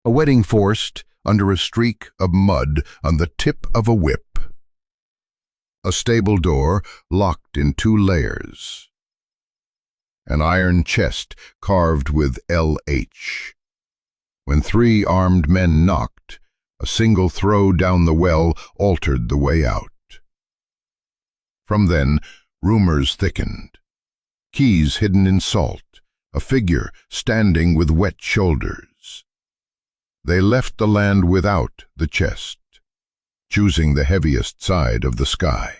A wedding forced under a streak of mud on the tip of a whip. A stable door locked in 2 layers. An iron chest carved with LH. When 3 armed men knocked, a single throw down the well altered the way out. From then, rumors thickened. Keys hidden in salt, a figure standing with wet shoulders. They left the land without the chest, choosing the heaviest side of the sky.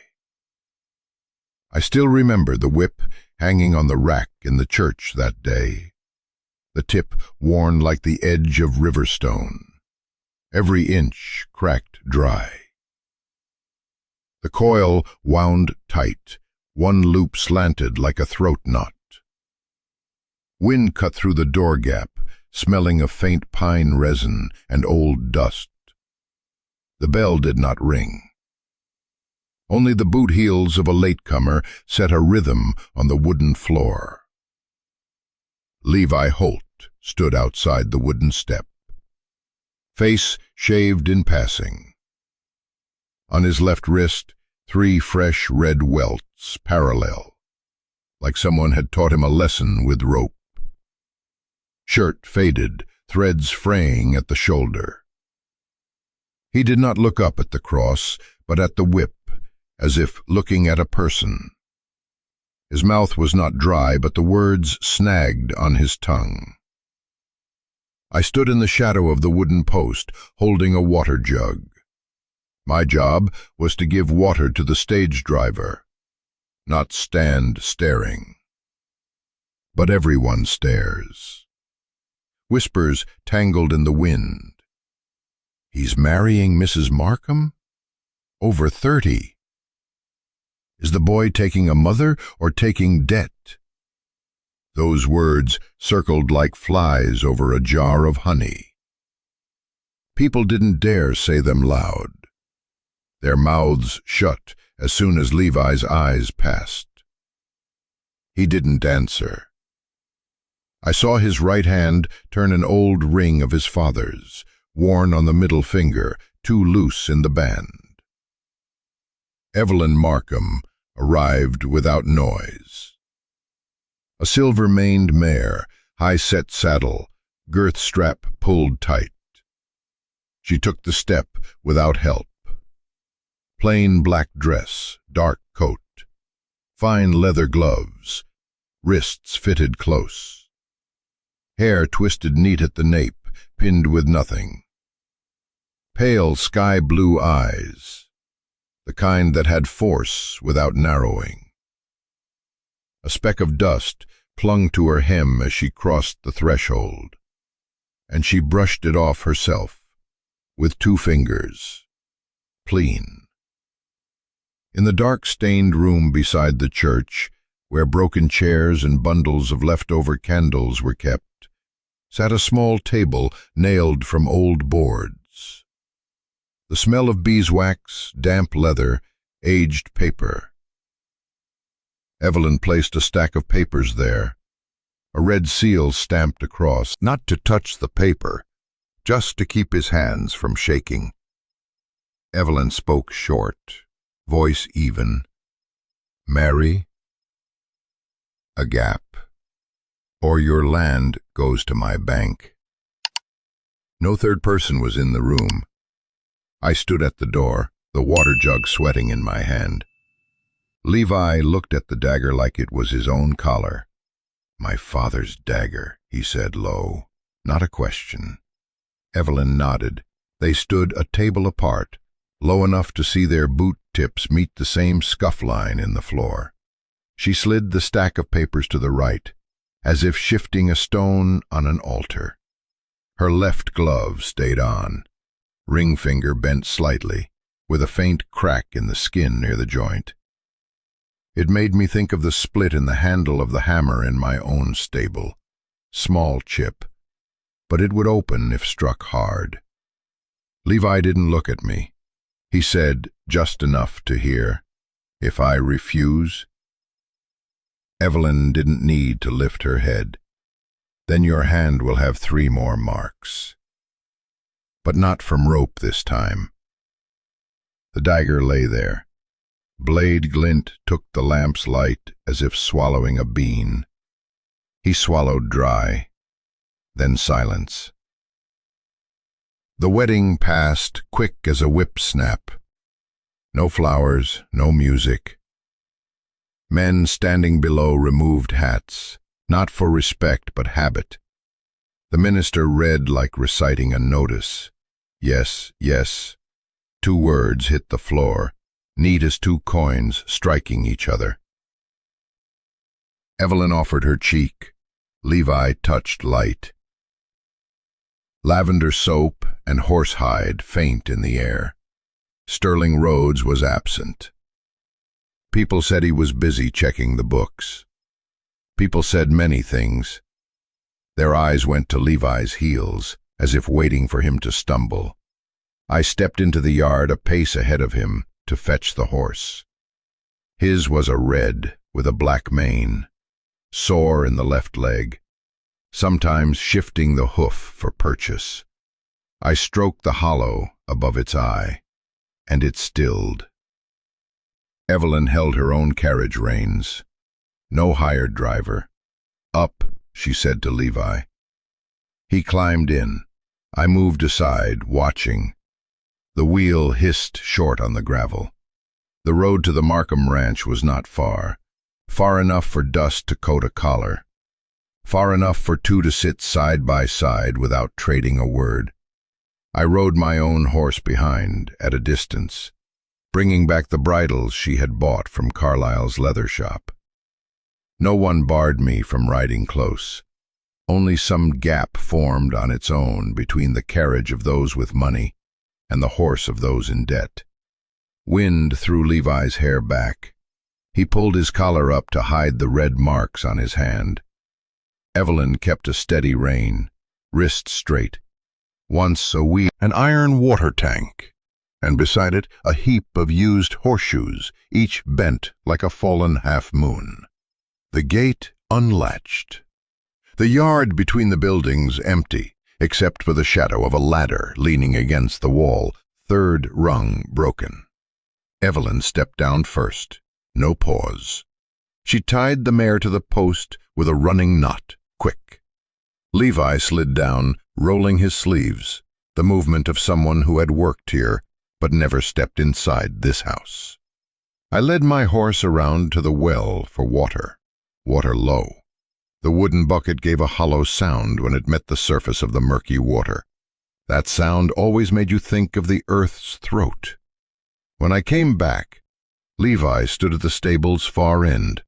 I still remember the whip hanging on the rack in the church that day, the tip worn like the edge of river stone, every inch cracked dry. The coil wound tight, one loop slanted like a throat knot. Wind cut through the door gap, smelling of faint pine resin and old dust. The bell did not ring. Only the boot heels of a latecomer set a rhythm on the wooden floor. Levi Holt stood outside the wooden step, face shaved in passing. On his left wrist, 3 fresh red welts parallel, like someone had taught him a lesson with rope. Shirt faded, threads fraying at the shoulder. He did not look up at the cross, but at the whip, as if looking at a person. His mouth was not dry, but the words snagged on his tongue. I stood in the shadow of the wooden post, holding a water jug. My job was to give water to the stage driver, not stand staring. But everyone stares. Whispers tangled in the wind. He's marrying Mrs. Markham? Over 30. Is the boy taking a mother or taking debt? Those words circled like flies over a jar of honey. People didn't dare say them loud. Their mouths shut as soon as Levi's eyes passed. He didn't answer. I saw his right hand turn an old ring of his father's, worn on the middle finger, too loose in the band. Evelyn Markham arrived without noise. A silver-maned mare, high-set saddle, girth strap pulled tight. She took the step without help. Plain black dress, dark coat, fine leather gloves, wrists fitted close. Hair twisted neat at the nape, pinned with nothing. Pale sky-blue eyes, the kind that had force without narrowing. A speck of dust clung to her hem as she crossed the threshold, and she brushed it off herself with 2 fingers, clean. In the dark stained room beside the church, where broken chairs and bundles of leftover candles were kept, sat a small table nailed from old boards. The smell of beeswax, damp leather, aged paper. Evelyn placed a stack of papers there, a red seal stamped across, not to touch the paper, just to keep his hands from shaking. Evelyn spoke short, voice even. Marry? A gap. Or your land goes to my bank. No third person was in the room. I stood at the door, the water jug sweating in my hand. Levi looked at the dagger like it was his own collar. My father's dagger, he said low, not a question. Evelyn nodded. They stood a table apart, low enough to see their boot tips meet the same scuff line in the floor. She slid the stack of papers to the right, as if shifting a stone on an altar. Her left glove stayed on, ring finger bent slightly, with a faint crack in the skin near the joint. It made me think of the split in the handle of the hammer in my own stable. Small chip, but it would open if struck hard. Levi didn't look at me. He said, just enough to hear, "If I refuse?" Evelyn didn't need to lift her head. "Then your hand will have 3 more marks." but not from rope this time. The dagger lay there. Blade glint took the lamp's light as if swallowing a bean. He swallowed dry, then silence. The wedding passed quick as a whip snap. No flowers, no music. Men standing below removed hats, not for respect but habit. The minister read like reciting a notice. Yes, yes. 2 words hit the floor, neat as 2 coins striking each other. Evelyn offered her cheek. Levi touched light. Lavender soap and horsehide faint in the air. Sterling Rhodes was absent. People said he was busy checking the books. People said many things. Their eyes went to Levi's heels, as if waiting for him to stumble. I stepped into the yard a pace ahead of him to fetch the horse. His was a red with a black mane, sore in the left leg, sometimes shifting the hoof for purchase. I stroked the hollow above its eye, and it stilled. Evelyn held her own carriage reins. No hired driver. Up, she said to Levi. He climbed in. I moved aside, watching. The wheel hissed short on the gravel. The road to the Markham ranch was not far. Far enough for dust to coat a collar. Far enough for 2 to sit side by side without trading a word. I rode my own horse behind, at a distance, bringing back the bridles she had bought from Carlyle's leather shop. No one barred me from riding close. Only some gap formed on its own between the carriage of those with money and the horse of those in debt. Wind threw Levi's hair back. He pulled his collar up to hide the red marks on his hand. Evelyn kept a steady rein, wrist straight. Once a wheel, an iron water tank, and beside it a heap of used horseshoes, each bent like a fallen half-moon. The gate unlatched. The yard between the buildings empty, except for the shadow of a ladder leaning against the wall, 3rd rung broken. Evelyn stepped down first. No pause. She tied the mare to the post with a running knot, quick. Levi slid down, rolling his sleeves, the movement of someone who had worked here, but never stepped inside this house. I led my horse around to the well for water low. The wooden bucket gave a hollow sound when it met the surface of the murky water. That sound always made you think of the earth's throat. When I came back, Levi stood at the stable's far end,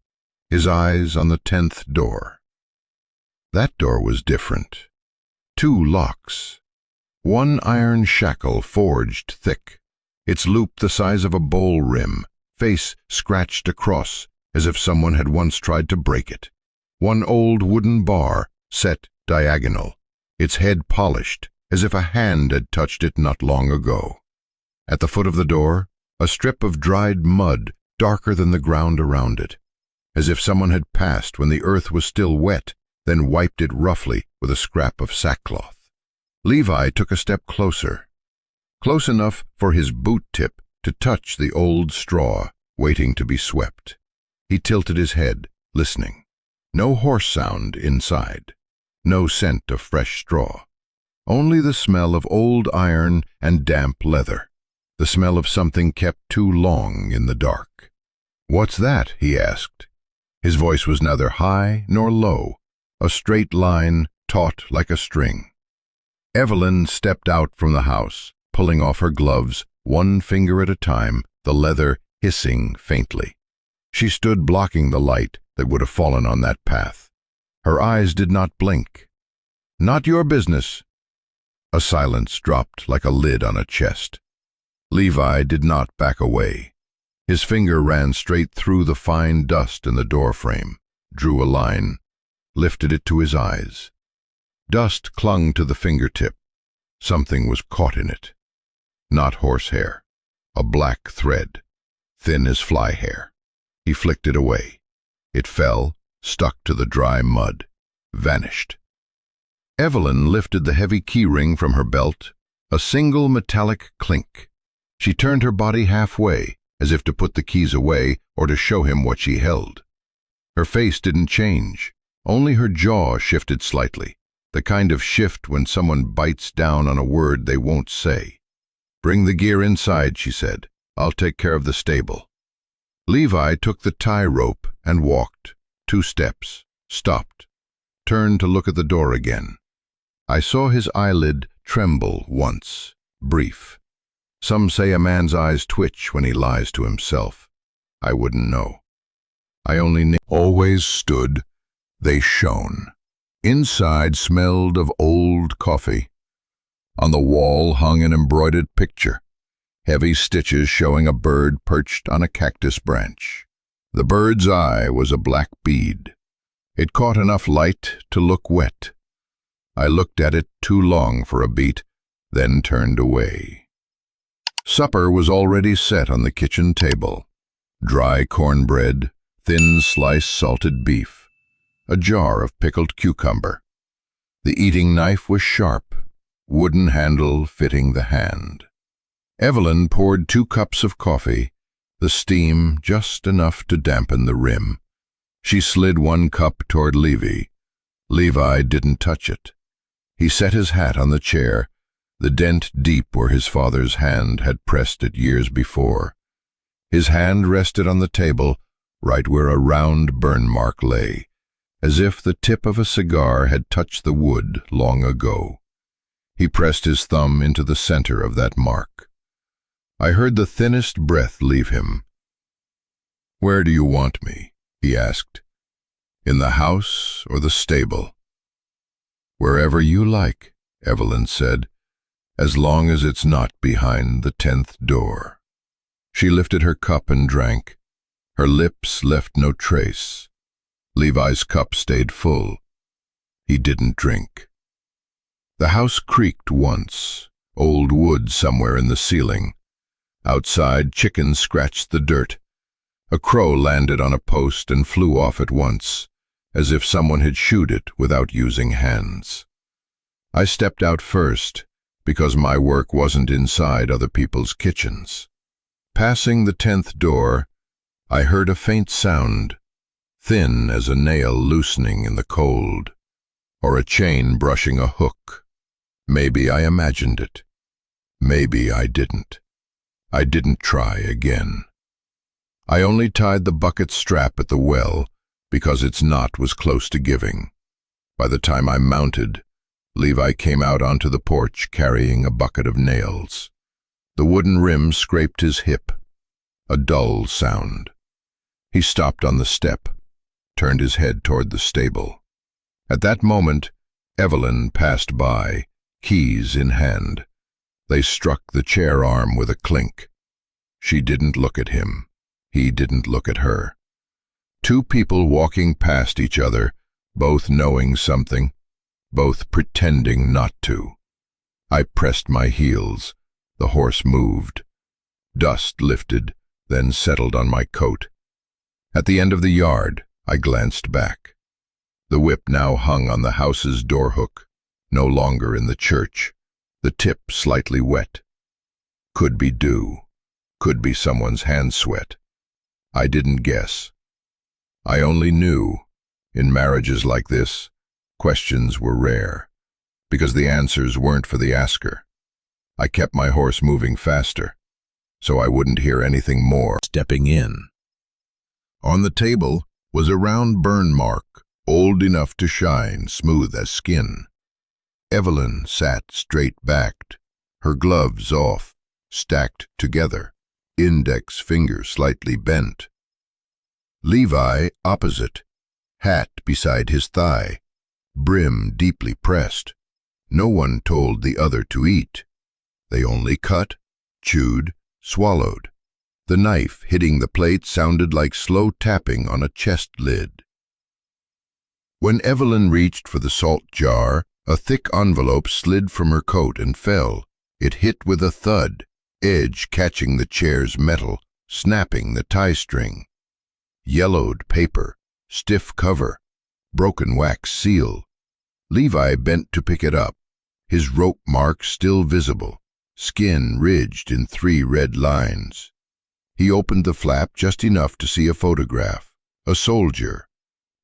his eyes on the 10th door. That door was different. 2 locks. 1 iron shackle forged thick, its loop the size of a bowl rim, face scratched across as if someone had once tried to break it. 1 old wooden bar set diagonal, its head polished as if a hand had touched it not long ago. At the foot of the door, a strip of dried mud darker than the ground around it, as if someone had passed when the earth was still wet, then wiped it roughly with a scrap of sackcloth. Levi took a step closer, close enough for his boot tip to touch the old straw, waiting to be swept. He tilted his head, listening. No horse sound inside, no scent of fresh straw, only the smell of old iron and damp leather. The smell of something kept too long in the dark. "What's that?" he asked. His voice was neither high nor low, a straight line taut like a string. Evelyn stepped out from the house, pulling off her gloves, 1 finger at a time, the leather hissing faintly. She stood blocking the light that would have fallen on that path. Her eyes did not blink. "Not your business." A silence dropped like a lid on a chest. Levi did not back away. His finger ran straight through the fine dust in the doorframe, drew a line, lifted it to his eyes. Dust clung to the fingertip. Something was caught in it. Not horsehair, a black thread, thin as fly hair. He flicked it away. It fell, stuck to the dry mud, vanished. Evelyn lifted the heavy key ring from her belt, A single metallic clink. She turned her body halfway, as if to put the keys away or to show him what she held. Her face didn't change, only her jaw shifted slightly, the kind of shift when someone bites down on a word they won't say. "Bring the gear inside," she said. "I'll take care of the stable." Levi took the tie rope and walked 2 steps, stopped, turned to look at the door again. I saw his eyelid tremble once, brief. Some say a man's eyes twitch when he lies to himself. I wouldn't know. I only knew. Always stood. They shone. Inside smelled of old coffee. On the wall hung an embroidered picture, heavy stitches showing a bird perched on a cactus branch. The bird's eye was a black bead. It caught enough light to look wet. I looked at it too long for a beat, then turned away. Supper was already set on the kitchen table. Dry cornbread, thin sliced salted beef, a jar of pickled cucumber. The eating knife was sharp, wooden handle fitting the hand. Evelyn poured 2 cups of coffee, the steam just enough to dampen the rim. She slid 1 cup toward Levi. Levi didn't touch it. He set his hat on the chair, the dent deep where his father's hand had pressed it years before. His hand rested on the table, right where a round burn mark lay, as if the tip of a cigar had touched the wood long ago. He pressed his thumb into the center of that mark. I heard the thinnest breath leave him. "Where do you want me?" he asked. "In the house or the stable?" "Wherever you like," Evelyn said, "as long as it's not behind the 10th door." She lifted her cup and drank. Her lips left no trace. Levi's cup stayed full. He didn't drink. The house creaked once, old wood somewhere in the ceiling. Outside, chickens scratched the dirt. A crow landed on a post and flew off at once, as if someone had shooed it without using hands. I stepped out first, because my work wasn't inside other people's kitchens. Passing the 10th door, I heard a faint sound, thin as a nail loosening in the cold, or a chain brushing a hook. Maybe I imagined it. Maybe I didn't. I didn't try again. I only tied the bucket strap at the well because its knot was close to giving. By the time I mounted, Levi came out onto the porch carrying a bucket of nails. The wooden rim scraped his hip, a dull sound. He stopped on the step, turned his head toward the stable. At that moment, Evelyn passed by, keys in hand. They struck the chair arm with a clink. She didn't look at him. He didn't look at her. 2 people walking past each other, both knowing something, both pretending not to. I pressed my heels. The horse moved. Dust lifted, then settled on my coat. At the end of the yard, I glanced back. The whip now hung on the house's door hook, no longer in the church, the tip slightly wet. Could be dew, could be someone's hand sweat. I didn't guess. I only knew, in marriages like this, questions were rare, because the answers weren't for the asker. I kept my horse moving faster, so I wouldn't hear anything more. Stepping in. On the table was a round burn mark, old enough to shine, smooth as skin. Evelyn sat straight-backed, her gloves off, stacked together, index finger slightly bent. Levi opposite, hat beside his thigh, brim deeply pressed. No one told the other to eat. They only cut, chewed, swallowed. The knife hitting the plate sounded like slow tapping on a chest lid. When Evelyn reached for the salt jar, a thick envelope slid from her coat and fell. It hit with a thud, edge catching the chair's metal, snapping the tie string. Yellowed paper, stiff cover, broken wax seal. Levi bent to pick it up, his rope mark still visible. skin ridged in 3 red lines. He opened the flap just enough to see a photograph. A soldier.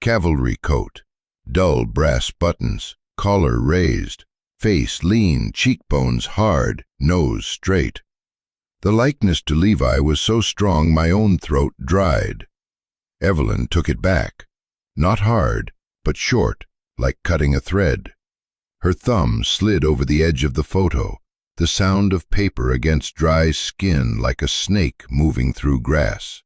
Cavalry coat. Dull brass buttons. Collar raised. Face lean, cheekbones hard, nose straight. The likeness to Levi was so strong my own throat dried. Evelyn took it back. Not hard, but short, like cutting a thread. Her thumb slid over the edge of the photo, the sound of paper against dry skin like a snake moving through grass.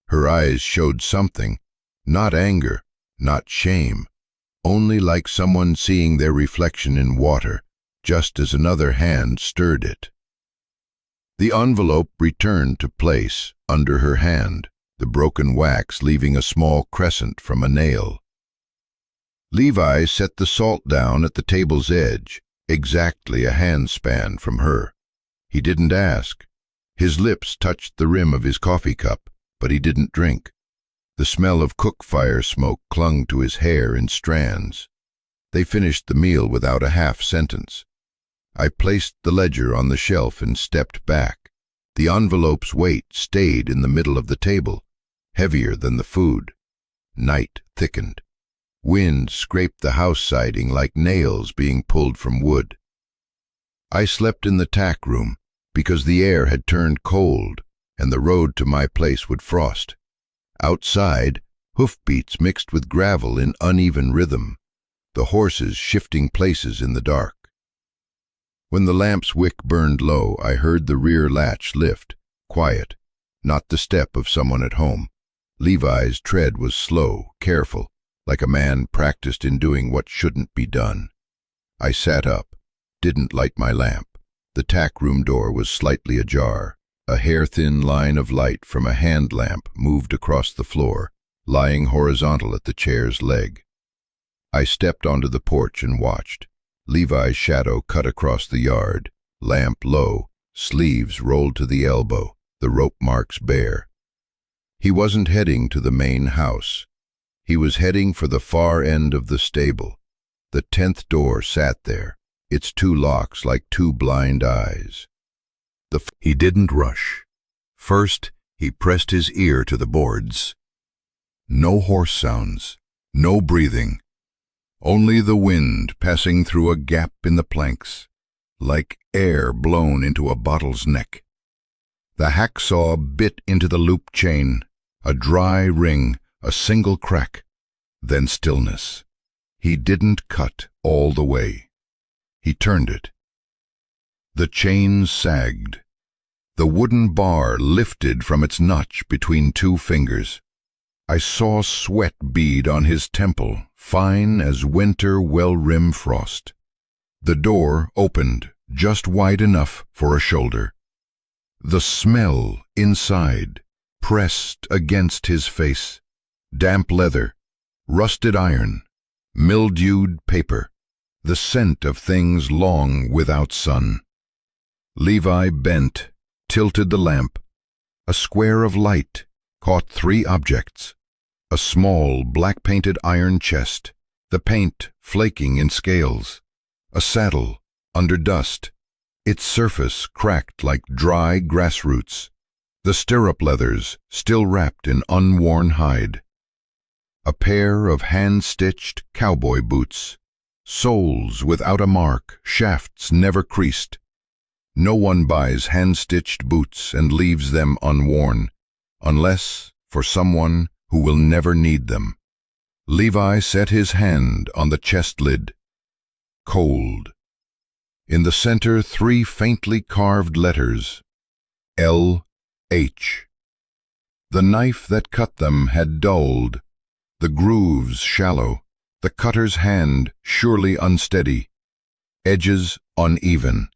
Her eyes showed something, not anger, not shame, only like someone seeing their reflection in water, just as another hand stirred it. The envelope returned to place under her hand, the broken wax leaving a small crescent from a nail. Levi set the salt down at the table's edge, exactly a handspan from her. He didn't ask. His lips touched the rim of his coffee cup, but he didn't drink. The smell of cook fire smoke clung to his hair in strands. They finished the meal without a half sentence. I placed the ledger on the shelf and stepped back. The envelope's weight stayed in the middle of the table, heavier than the food. Night thickened. Wind scraped the house siding like nails being pulled from wood. I slept in the tack room because the air had turned cold and the road to my place would frost. Outside, hoofbeats mixed with gravel in uneven rhythm, the horses shifting places in the dark. When the lamp's wick burned low, I heard the rear latch lift, quiet, not the step of someone at home. Levi's tread was slow, careful, like a man practiced in doing what shouldn't be done. I sat up, didn't light my lamp. The tack room door was slightly ajar. A hair-thin line of light from a hand lamp moved across the floor, lying horizontal at the chair's leg. I stepped onto the porch and watched. Levi's shadow cut across the yard, lamp low, sleeves rolled to the elbow, the rope marks bare. He wasn't heading to the main house. He was heading for the far end of the stable. The 10th door sat there, its 2 locks like 2 blind eyes. He didn't rush. First, he pressed his ear to the boards. No horse sounds, no breathing. Only the wind passing through a gap in the planks, like air blown into a bottle's neck. The hacksaw bit into the loop chain, a dry ring, a single crack, then stillness. He didn't cut all the way. He turned it. The chain sagged. The wooden bar lifted from its notch between 2 fingers. I saw sweat bead on his temple, fine as winter well-rim frost. The door opened just wide enough for a shoulder. The smell inside pressed against his face. Damp leather, rusted iron, mildewed paper, the scent of things long without sun. Levi bent, tilted the lamp. A square of light caught 3 objects. A small black-painted iron chest, the paint flaking in scales. A saddle under dust, its surface cracked like dry grass roots. The stirrup leathers still wrapped in unworn hide. A pair of hand-stitched cowboy boots, soles without a mark, shafts never creased. No one buys hand-stitched boots and leaves them unworn, unless for someone who will never need them. Levi set his hand on the chest lid. Cold. In the center 3 faintly carved letters, L.H. The knife that cut them had dulled, the grooves shallow, the cutter's hand surely unsteady, edges uneven.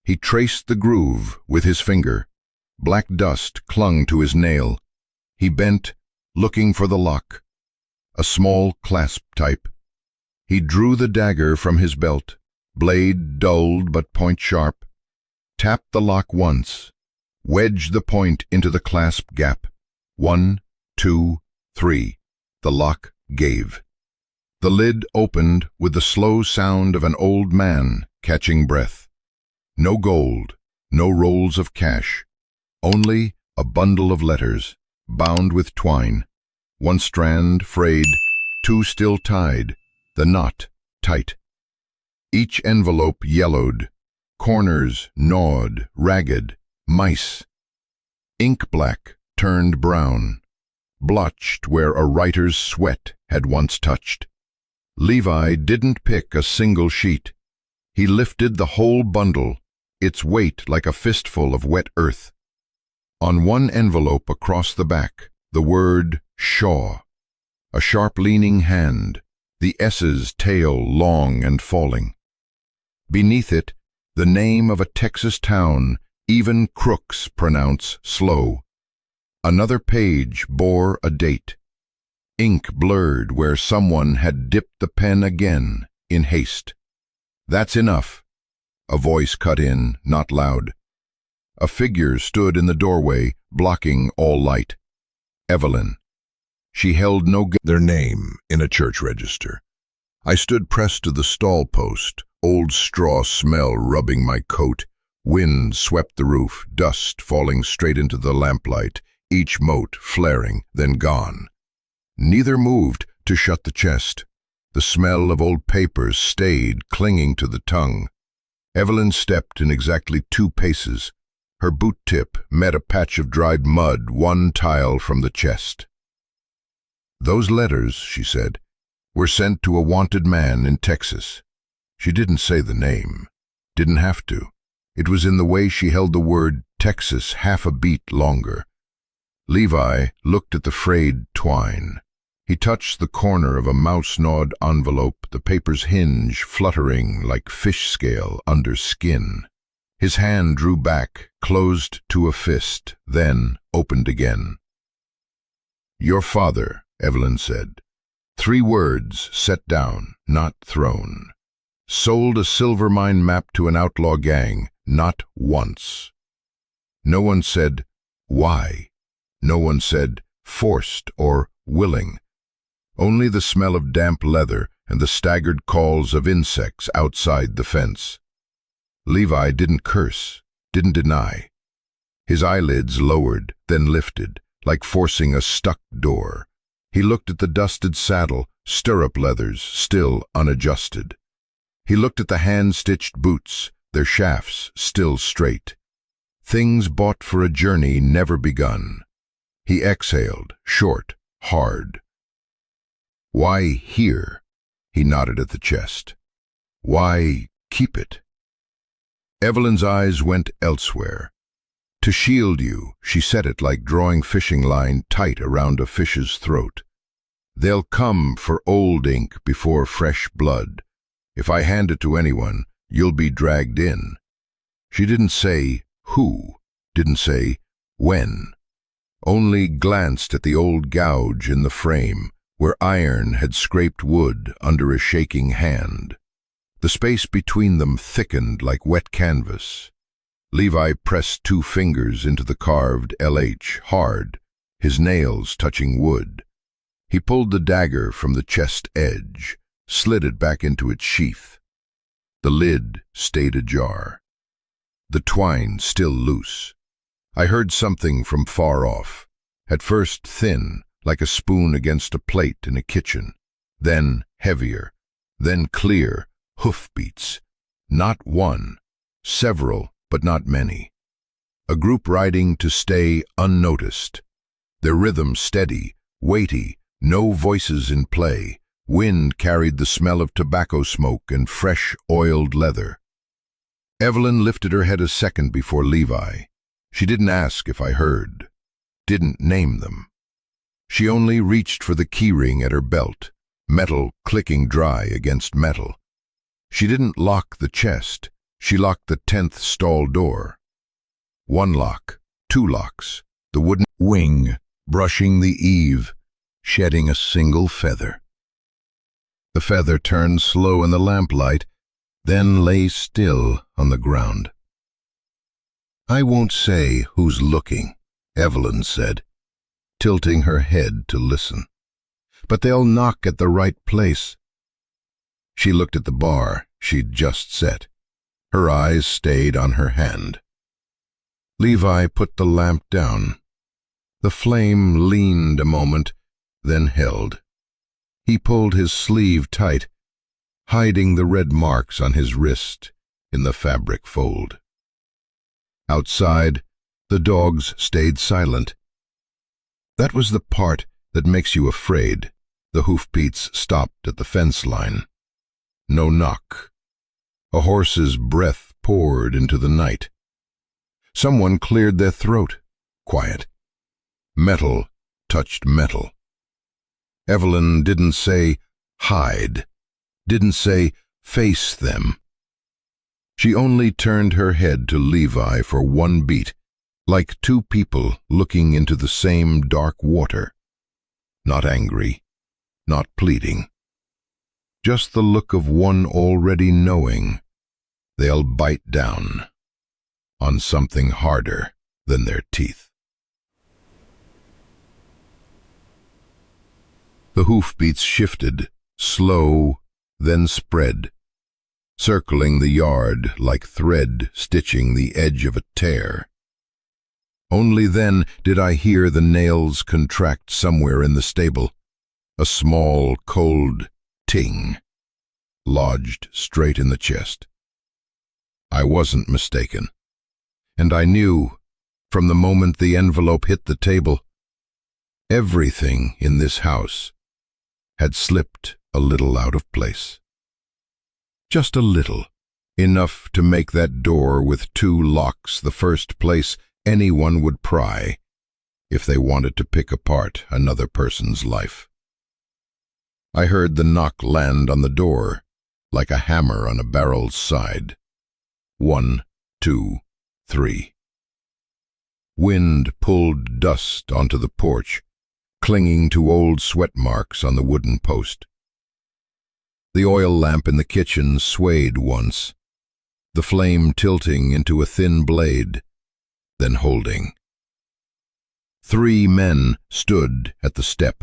He traced the groove with his finger. Black dust clung to his nail. He bent, looking for the lock. A small clasp type. He drew the dagger from his belt, blade dulled but point sharp. Tapped the lock once. Wedged the point into the clasp gap. 1, 2, 3. The lock gave. The lid opened with the slow sound of an old man catching breath. No gold, no rolls of cash, only a bundle of letters, bound with twine, one strand frayed, two still tied, the knot tight. Each envelope yellowed, corners gnawed, ragged, mice. Ink black turned brown, blotched where a writer's sweat had once touched. Levi didn't pick a single sheet. He lifted the whole bundle, its weight like a fistful of wet earth. On one envelope across the back, the word Shaw, a sharp-leaning hand, the S's tail long and falling. Beneath it, the name of a Texas town even crooks pronounce slow. Another page bore a date, ink blurred where someone had dipped the pen again in haste. "That's enough," a voice cut in, not loud. A figure stood in the doorway, blocking all light. Evelyn. She held their name in a church register. I stood pressed to the stall post, old straw smell rubbing my coat. Wind swept the roof, dust falling straight into the lamplight, each mote flaring, then gone. Neither moved to shut the chest. The smell of old papers stayed, clinging to the tongue. Evelyn stepped in exactly 2 paces. Her boot tip met a patch of dried mud 1 tile from the chest. "Those letters," she said, "were sent to a wanted man in Texas." She didn't say the name. Didn't have to. It was in the way she held the word Texas half a beat longer. Levi looked at the frayed twine. He touched the corner of a mouse-gnawed envelope, the paper's hinge fluttering like fish scale under skin. His hand drew back, closed to a fist, then opened again. "Your father," Evelyn said. 3 words set down, not thrown. "Sold a silver mine map to an outlaw gang, not once." No one said, "Why?" No one said, "Forced" or "willing." Only the smell of damp leather and the staggered calls of insects outside the fence. Levi didn't curse, didn't deny. His eyelids lowered, then lifted, like forcing a stuck door. He looked at the dusted saddle, stirrup leathers still unadjusted. He looked at the hand-stitched boots, their shafts still straight. Things bought for a journey never begun. He exhaled, short, hard. "Why here?" He nodded at the chest. "Why keep it?" Evelyn's eyes went elsewhere. "To shield you," she said it like drawing fishing line tight around a fish's throat. "They'll come for old ink before fresh blood. If I hand it to anyone, you'll be dragged in." She didn't say who, didn't say when, only glanced at the old gouge in the frame, where iron had scraped wood under a shaking hand. The space between them thickened like wet canvas. Levi pressed 2 fingers into the carved LH, hard, his nails touching wood. He pulled the dagger from the chest edge, slid it back into its sheath. The lid stayed ajar. The twine still loose. I heard something from far off, at first thin, like a spoon against a plate in a kitchen, then heavier, then clear, hoofbeats. Not one, several, but not many. A group riding to stay unnoticed. Their rhythm steady, weighty, no voices in play. Wind carried the smell of tobacco smoke and fresh, oiled leather. Evelyn lifted her head a second before Levi. She didn't ask if I heard, didn't name them. She only reached for the keyring at her belt, metal clicking dry against metal. She didn't lock the chest, she locked the 10th stall door. 1 lock, 2 locks, the wooden wing brushing the eave, shedding a single feather. The feather turned slow in the lamplight, then lay still on the ground. "I won't say who's looking," Evelyn said, tilting her head to listen. "But they'll knock at the right place." She looked at the bar she'd just set. Her eyes stayed on her hand. Levi put the lamp down. The flame leaned a moment, then held. He pulled his sleeve tight, hiding the red marks on his wrist in the fabric fold. Outside, the dogs stayed silent. That was the part that makes you afraid. The hoofbeats stopped at the fence line. No knock. A horse's breath poured into the night. Someone cleared their throat. Quiet. Metal touched metal. Evelyn didn't say, hide. Didn't say, face them. She only turned her head to Levi for one beat, like two people looking into the same dark water. Not angry, not pleading. Just the look of one already knowing they'll bite down on something harder than their teeth. The hoofbeats shifted, slow, then spread, circling the yard like thread stitching the edge of a tear. Only then did I hear the nails contract somewhere in the stable, a small, cold ting, lodged straight in the chest. I wasn't mistaken, and I knew, from the moment the envelope hit the table, everything in this house had slipped a little out of place. Just a little, enough to make that door with two locks the first place anyone would pry if they wanted to pick apart another person's life. I heard the knock land on the door like a hammer on a barrel's side. 1, 2, 3. Wind pulled dust onto the porch, clinging to old sweat marks on the wooden post. The oil lamp in the kitchen swayed once, the flame tilting into a thin blade, then holding. 3 men stood at the step,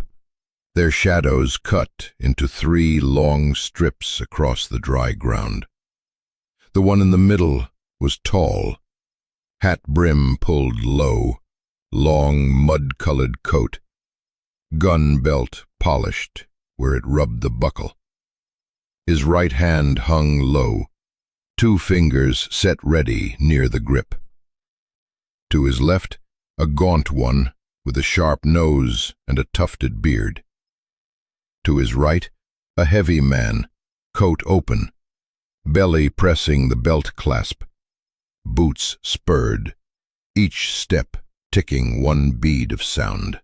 their shadows cut into 3 long strips across the dry ground. The one in the middle was tall, hat brim pulled low, long mud-colored coat, gun belt polished where it rubbed the buckle. His right hand hung low, 2 fingers set ready near the grip. To his left, a gaunt one with a sharp nose and a tufted beard. To his right, a heavy man, coat open, belly pressing the belt clasp, boots spurred, each step ticking 1 bead of sound.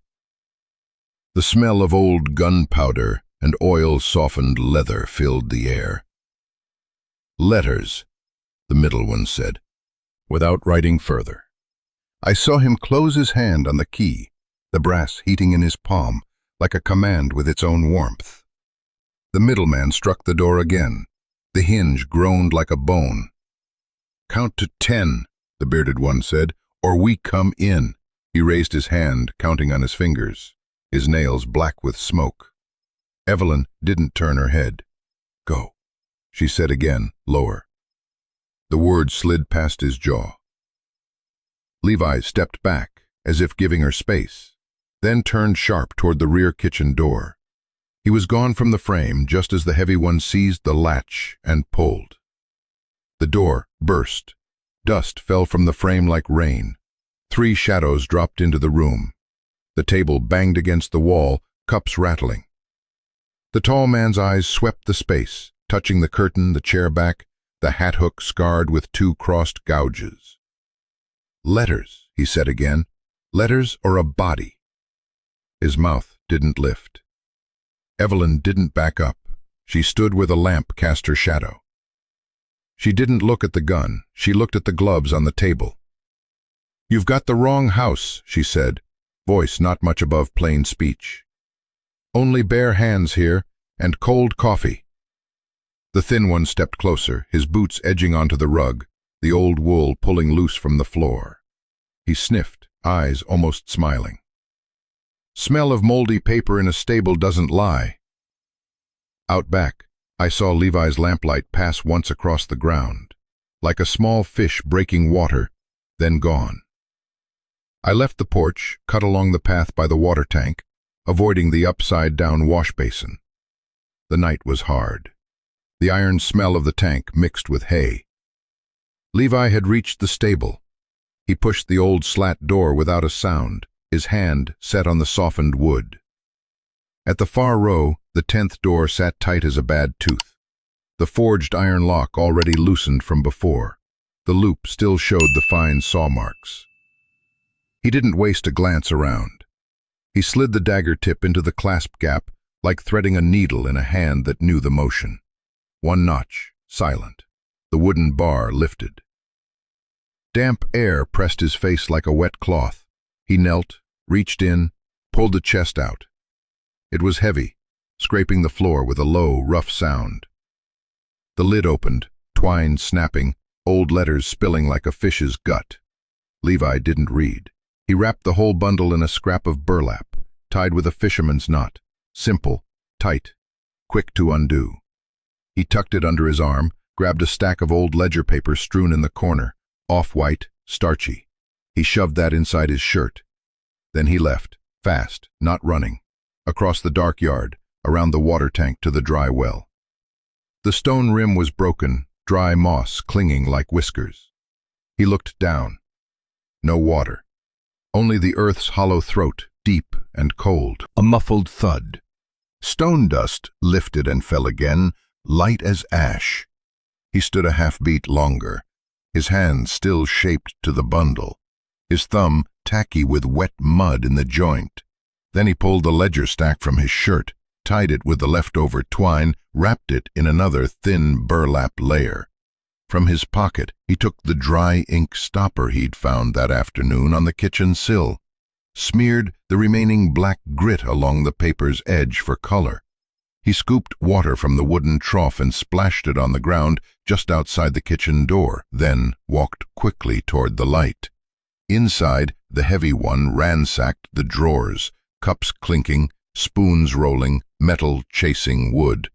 The smell of old gunpowder and oil-softened leather filled the air. "Letters," the middle one said, without writing further. I saw him close his hand on the key, the brass heating in his palm like a command with its own warmth. The middleman struck the door again. The hinge groaned like a bone. "Count to 10, the bearded one said, "or we come in." He raised his hand, counting on his fingers, his nails black with smoke. Evelyn didn't turn her head. "Go," she said again, lower. The word slid past his jaw. Levi stepped back, as if giving her space, then turned sharp toward the rear kitchen door. He was gone from the frame just as the heavy one seized the latch and pulled. The door burst. Dust fell from the frame like rain. 3 shadows dropped into the room. The table banged against the wall, cups rattling. The tall man's eyes swept the space, touching the curtain, the chair back, the hat hook scarred with 2 crossed gouges. "Letters," he said again. "Letters or a body." His mouth didn't lift. Evelyn didn't back up. She stood where the lamp cast her shadow. She didn't look at the gun. She looked at the gloves on the table. "You've got the wrong house," she said, voice not much above plain speech. "Only bare hands here, and cold coffee." The thin one stepped closer, his boots edging onto the rug, the old wool pulling loose from the floor. He sniffed, eyes almost smiling. "Smell of moldy paper in a stable doesn't lie." Out back, I saw Levi's lamplight pass once across the ground, like a small fish breaking water, then gone. I left the porch, cut along the path by the water tank, avoiding the upside-down wash basin. The night was hard. The iron smell of the tank mixed with hay. Levi had reached the stable. He pushed the old slat door without a sound, his hand set on the softened wood. At the far row, the 10th door sat tight as a bad tooth. The forged iron lock already loosened from before. The loop still showed the fine saw marks. He didn't waste a glance around. He slid the dagger tip into the clasp gap like threading a needle in a hand that knew the motion. One notch, silent. The wooden bar lifted. Damp air pressed his face like a wet cloth. He knelt, reached in, pulled the chest out. It was heavy, scraping the floor with a low, rough sound. The lid opened, twine snapping, old letters spilling like a fish's gut. Levi didn't read. He wrapped the whole bundle in a scrap of burlap, tied with a fisherman's knot, simple, tight, quick to undo. He tucked it under his arm, grabbed a stack of old ledger paper strewn in the corner, off-white, starchy. He shoved that inside his shirt. Then he left, fast, not running, across the dark yard, around the water tank to the dry well. The stone rim was broken, dry moss clinging like whiskers. He looked down. No water. Only the earth's hollow throat, deep and cold. A muffled thud. Stone dust lifted and fell again, light as ash. He stood a half-beat longer, his hand still shaped to the bundle, his thumb tacky with wet mud in the joint. Then he pulled the ledger stack from his shirt, tied it with the leftover twine, wrapped it in another thin burlap layer. From his pocket, he took the dry ink stopper he'd found that afternoon on the kitchen sill, smeared the remaining black grit along the paper's edge for color. He scooped water from the wooden trough and splashed it on the ground just outside the kitchen door, then walked quickly toward the light. Inside, the heavy one ransacked the drawers, cups clinking, spoons rolling, metal chasing wood.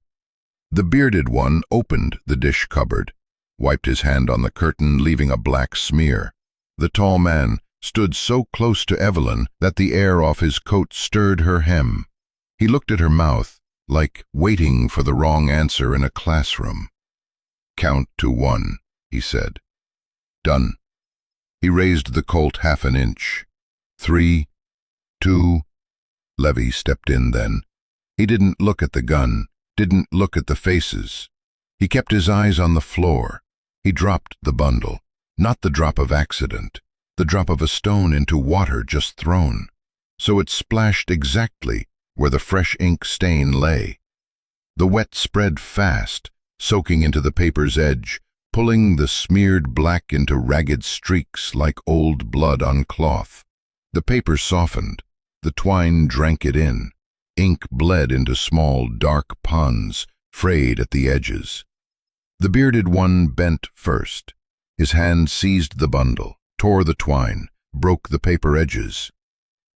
The bearded one opened the dish cupboard, wiped his hand on the curtain, leaving a black smear. The tall man stood so close to Evelyn that the air off his coat stirred her hem. He looked at her mouth, like waiting for the wrong answer in a classroom. "Count to 1, he said. "Done." He raised the Colt half an inch. 3, 2. Levy stepped in then. He didn't look at the gun, didn't look at the faces. He kept his eyes on the floor. He dropped the bundle, not the drop of accident, the drop of a stone into water just thrown. So it splashed exactly where the fresh ink stain lay. The wet spread fast, soaking into the paper's edge, pulling the smeared black into ragged streaks like old blood on cloth. The paper softened. The twine drank it in. Ink bled into small, dark ponds, frayed at the edges. The bearded one bent first. His hand seized the bundle, tore the twine, broke the paper edges.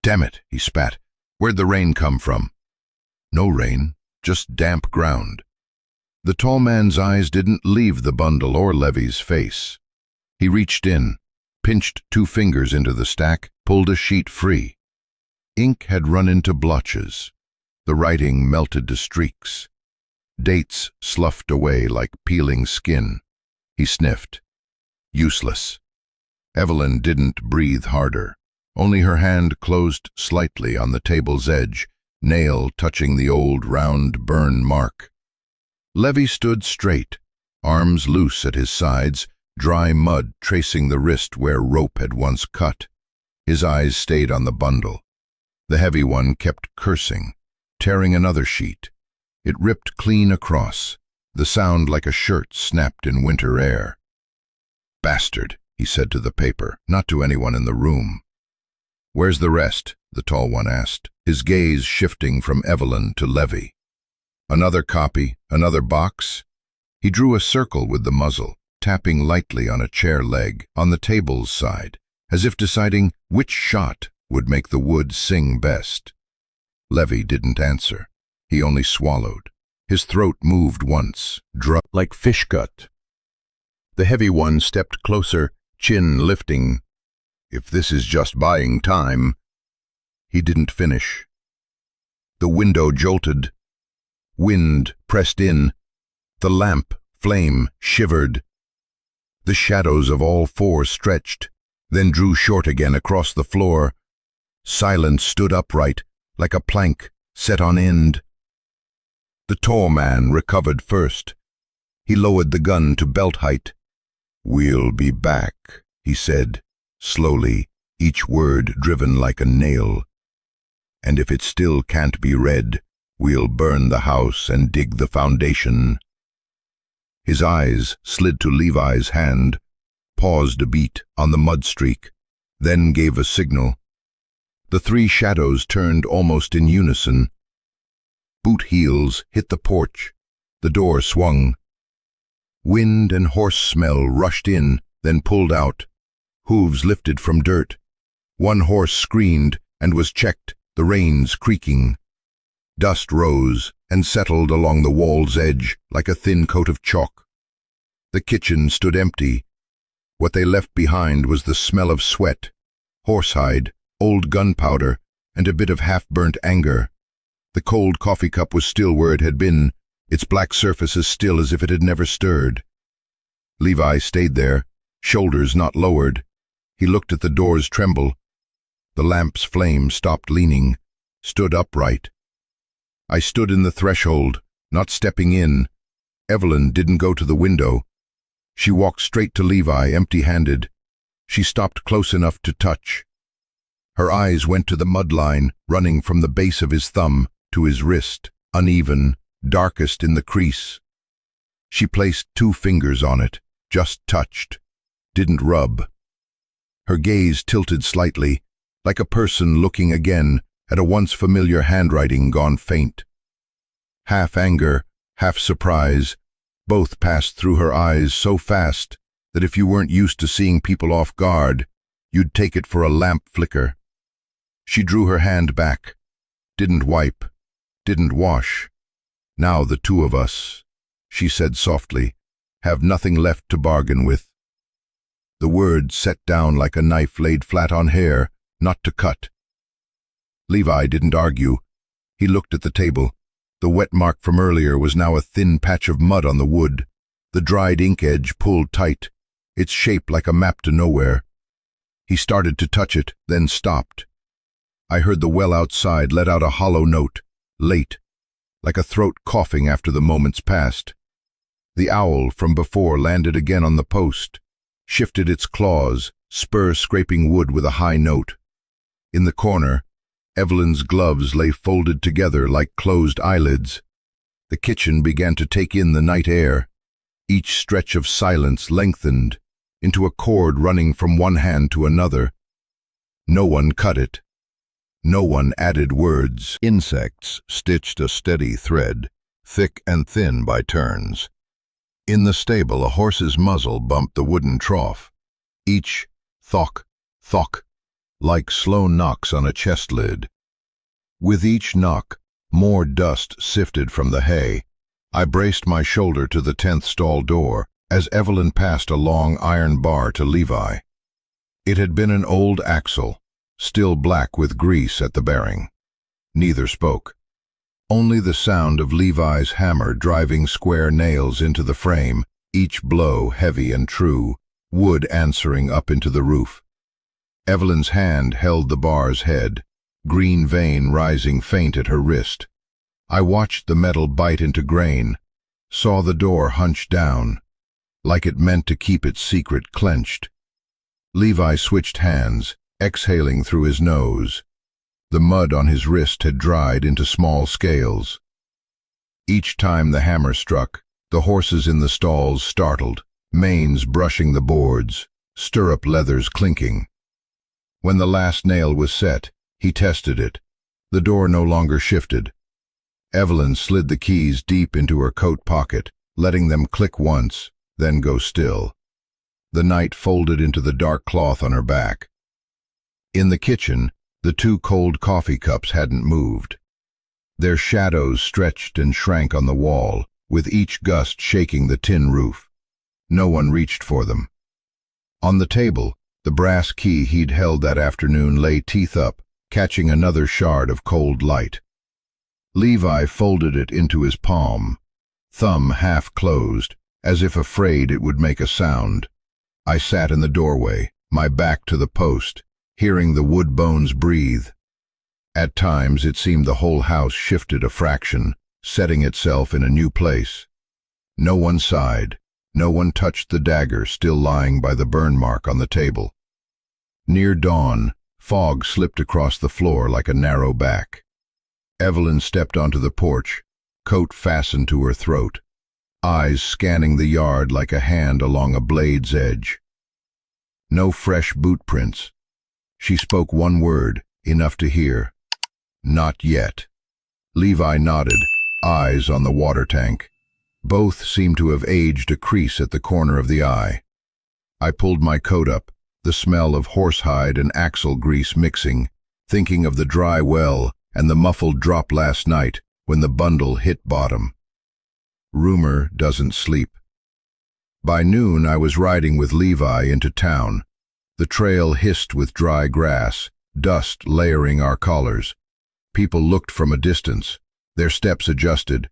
"Damn it," he spat. "Where'd the rain come from?" "No rain, just damp ground." The tall man's eyes didn't leave the bundle or Levy's face. He reached in, pinched 2 fingers into the stack, pulled a sheet free. Ink had run into blotches. The writing melted to streaks. Dates sloughed away like peeling skin. He sniffed. Useless. Evelyn didn't breathe harder. Only her hand closed slightly on the table's edge, nail touching the old round burn mark. Levy stood straight, arms loose at his sides, dry mud tracing the wrist where rope had once cut. His eyes stayed on the bundle. The heavy one kept cursing, tearing another sheet. It ripped clean across, the sound like a shirt snapped in winter air. "Bastard," he said to the paper, not to anyone in the room. "Where's the rest?" the tall one asked, his gaze shifting from Evelyn to Levy. "Another copy, another box?" He drew a circle with the muzzle, tapping lightly on a chair leg on the table's side, as if deciding which shot would make the wood sing best. Levy didn't answer. He only swallowed. His throat moved once, dry like fish gut. The heavy one stepped closer, chin lifting. If this is just buying time. He didn't finish. The window jolted. Wind pressed in. The lamp flame shivered. The shadows of all four stretched, then drew short again across the floor. Silence stood upright, like a plank set on end. The tall man recovered first. He lowered the gun to belt height. "We'll be back," he said, slowly, each word driven like a nail. "And if it still can't be read, we'll burn the house and dig the foundation." His eyes slid to Levi's hand, paused a beat on the mud streak, then gave a signal. The three shadows turned almost in unison. Boot heels hit the porch. The door swung. Wind and horse smell rushed in, then pulled out. Hooves lifted from dirt. One horse screamed and was checked, the reins creaking. Dust rose and settled along the wall's edge like a thin coat of chalk. The kitchen stood empty. What they left behind was the smell of sweat, horsehide, old gunpowder, and a bit of half-burnt anger. The cold coffee cup was still where it had been, its black surface as still as if it had never stirred. Levi stayed there, shoulders not lowered. He looked at the doors tremble. The lamp's flame stopped leaning, stood upright. I stood in the threshold, not stepping in. Evelyn didn't go to the window. She walked straight to Levi, empty-handed. She stopped close enough to touch. Her eyes went to the mud line running from the base of his thumb to his wrist, uneven, darkest in the crease. She placed 2 fingers on it, just touched, didn't rub. Her gaze tilted slightly, like a person looking again at a once familiar handwriting gone faint. Half anger, half surprise, both passed through her eyes so fast that if you weren't used to seeing people off guard, you'd take it for a lamp flicker. She drew her hand back, didn't wipe, didn't wash. "Now the two of us," she said softly, "have nothing left to bargain with." The words set down like a knife laid flat on hair, not to cut. Levi didn't argue. He looked at the table. The wet mark from earlier was now a thin patch of mud on the wood, the dried ink edge pulled tight, its shape like a map to nowhere. He started to touch it, then stopped. I heard the well outside let out a hollow note, late, like a throat coughing after the moments passed. The owl from before landed again on the post, shifted its claws, spur scraping wood with a high note. In the corner, Evelyn's gloves lay folded together like closed eyelids. The kitchen began to take in the night air. Each stretch of silence lengthened into a cord running from one hand to another. No one cut it. No one added words. Insects stitched a steady thread, thick and thin by turns. In the stable, a horse's muzzle bumped the wooden trough. Each thok, thok, like slow knocks on a chest lid. With each knock, more dust sifted from the hay. I braced my shoulder to the 10th stall door as Evelyn passed a long iron bar to Levi. It had been an old axle, still black with grease at the bearing. Neither spoke. Only the sound of Levi's hammer driving square nails into the frame, each blow heavy and true, wood answering up into the roof. Evelyn's hand held the bar's head, green vein rising faint at her wrist. I watched the metal bite into grain, saw the door hunch down, like it meant to keep its secret clenched. Levi switched hands, exhaling through his nose. The mud on his wrist had dried into small scales. Each time the hammer struck, the horses in the stalls startled, manes brushing the boards, stirrup leathers clinking. When the last nail was set, he tested it. The door no longer shifted. Evelyn slid the keys deep into her coat pocket, letting them click once, then go still. The night folded into the dark cloth on her back. In the kitchen, the 2 cold coffee cups hadn't moved. Their shadows stretched and shrank on the wall, with each gust shaking the tin roof. No one reached for them. On the table, the brass key he'd held that afternoon lay teeth up, catching another shard of cold light. Levi folded it into his palm, thumb half closed, as if afraid it would make a sound. I sat in the doorway, my back to the post, hearing the wood bones breathe. At times it seemed the whole house shifted a fraction, setting itself in a new place. No one sighed. No one touched the dagger still lying by the burn mark on the table. Near dawn, fog slipped across the floor like a narrow back. Evelyn stepped onto the porch, coat fastened to her throat, eyes scanning the yard like a hand along a blade's edge. No fresh boot prints. She spoke one word, enough to hear. Not yet. Levi nodded, eyes on the water tank. Both seemed to have aged a crease at the corner of the eye. I pulled my coat up, the smell of horsehide and axle grease mixing, thinking of the dry well and the muffled drop last night when the bundle hit bottom. Rumor doesn't sleep. By noon I was riding with Levi into town. The trail hissed with dry grass, dust layering our collars. People looked from a distance, their steps adjusted,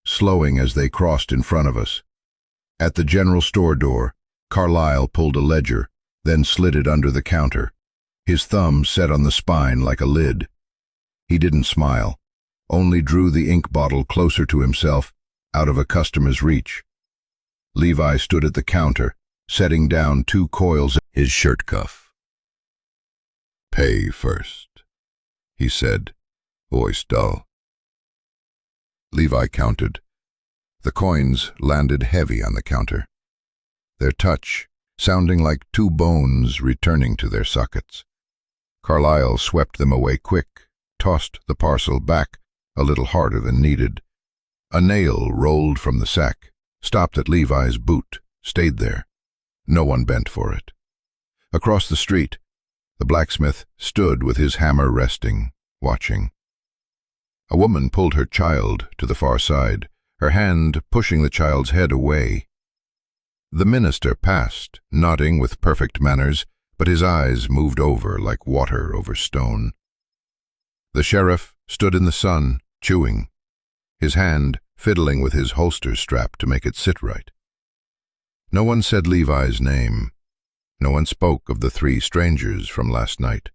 slowing as they crossed in front of us. At the general store door, Carlyle pulled a ledger, then slid it under the counter, his thumb set on the spine like a lid. He didn't smile, only drew the ink bottle closer to himself, out of a customer's reach. Levi stood at the counter, setting down 2 coils in his shirt cuff. "Pay first," he said, voice dull. Levi counted. The coins landed heavy on the counter, their touch sounding like 2 bones returning to their sockets. Carlyle swept them away quick, tossed the parcel back a little harder than needed. A nail rolled from the sack, stopped at Levi's boot, stayed there. No one bent for it. Across the street, the blacksmith stood with his hammer resting, watching. A woman pulled her child to the far side, her hand pushing the child's head away. The minister passed, nodding with perfect manners, but his eyes moved over like water over stone. The sheriff stood in the sun, chewing, his hand fiddling with his holster strap to make it sit right. No one said Levi's name. No one spoke of the 3 strangers from last night.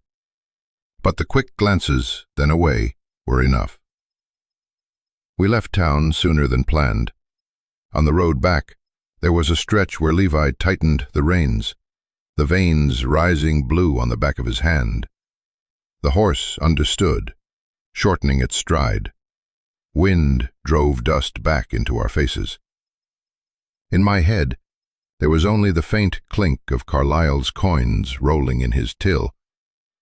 But the quick glances, then away, were enough. We left town sooner than planned. On the road back, there was a stretch where Levi tightened the reins, the veins rising blue on the back of his hand. The horse understood, shortening its stride. Wind drove dust back into our faces. In my head, there was only the faint clink of Carlyle's coins rolling in his till,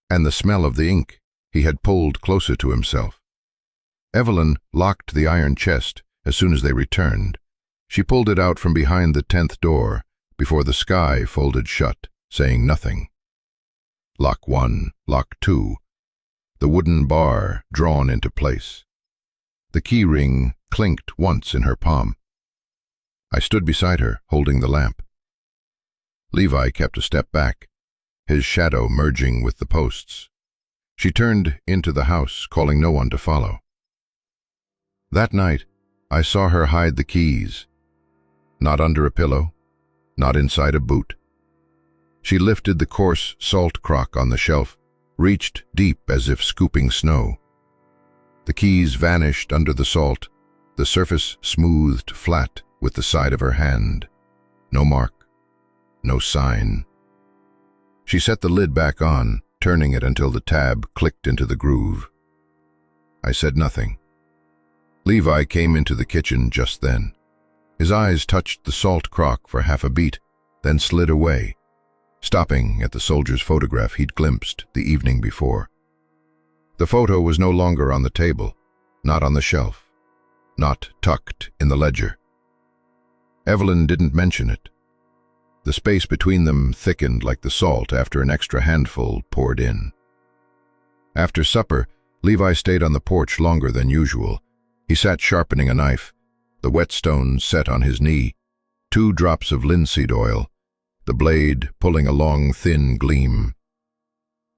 and the smell of the ink he had pulled closer to himself. Evelyn locked the iron chest as soon as they returned. She pulled it out from behind the 10th door before the sky folded shut, saying nothing. Lock 1, lock 2, the wooden bar drawn into place. The key ring clinked once in her palm. I stood beside her, holding the lamp. Levi kept a step back, his shadow merging with the posts. She turned into the house, calling no one to follow. That night, I saw her hide the keys. Not under a pillow, not inside a boot. She lifted the coarse salt crock on the shelf, reached deep as if scooping snow. The keys vanished under the salt, the surface smoothed flat with the side of her hand. No mark, no sign. She set the lid back on, turning it until the tab clicked into the groove. I said nothing. Levi came into the kitchen just then. His eyes touched the salt crock for half a beat, then slid away, stopping at the soldier's photograph he'd glimpsed the evening before. The photo was no longer on the table, not on the shelf, not tucked in the ledger. Evelyn didn't mention it. The space between them thickened like the salt after an extra handful poured in. After supper, Levi stayed on the porch longer than usual. He sat sharpening a knife, the whetstone set on his knee. 2 drops of linseed oil, the blade pulling a long, thin gleam.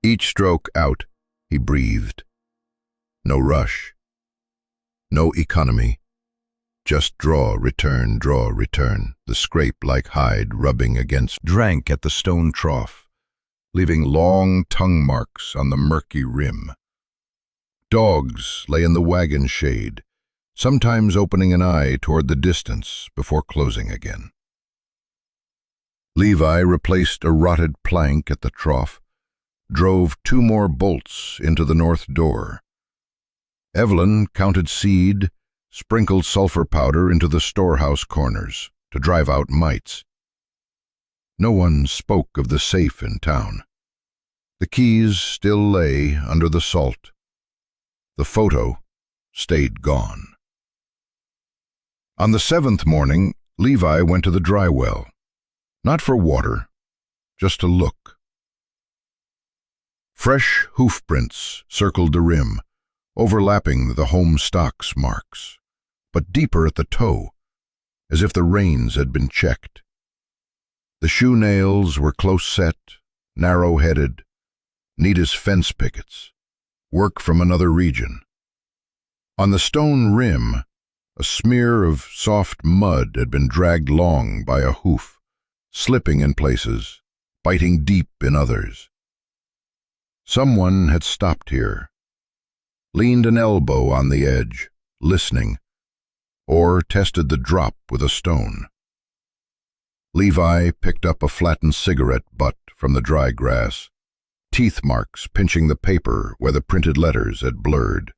Each stroke out, he breathed. No rush. No economy. Just draw, return, the scrape like hide rubbing against. Drank at the stone trough, leaving long tongue marks on the murky rim. Dogs lay in the wagon shade, sometimes opening an eye toward the distance before closing again. Levi replaced a rotted plank at the trough, drove 2 more bolts into the north door. Evelyn counted seed, sprinkled sulfur powder into the storehouse corners to drive out mites. No one spoke of the safe in town. The keys still lay under the salt. The photo stayed gone. On the 7th morning, Levi went to the dry well, not for water, just to look. Fresh hoof prints circled the rim, overlapping the home stocks marks, but deeper at the toe, as if the reins had been checked. The shoe nails were close set, narrow-headed, neat as fence pickets, work from another region. On the stone rim, a smear of soft mud had been dragged long by a hoof, slipping in places, biting deep in others. Someone had stopped here, leaned an elbow on the edge, listening, or tested the drop with a stone. Levi picked up a flattened cigarette butt from the dry grass, teeth marks pinching the paper where the printed letters had blurred.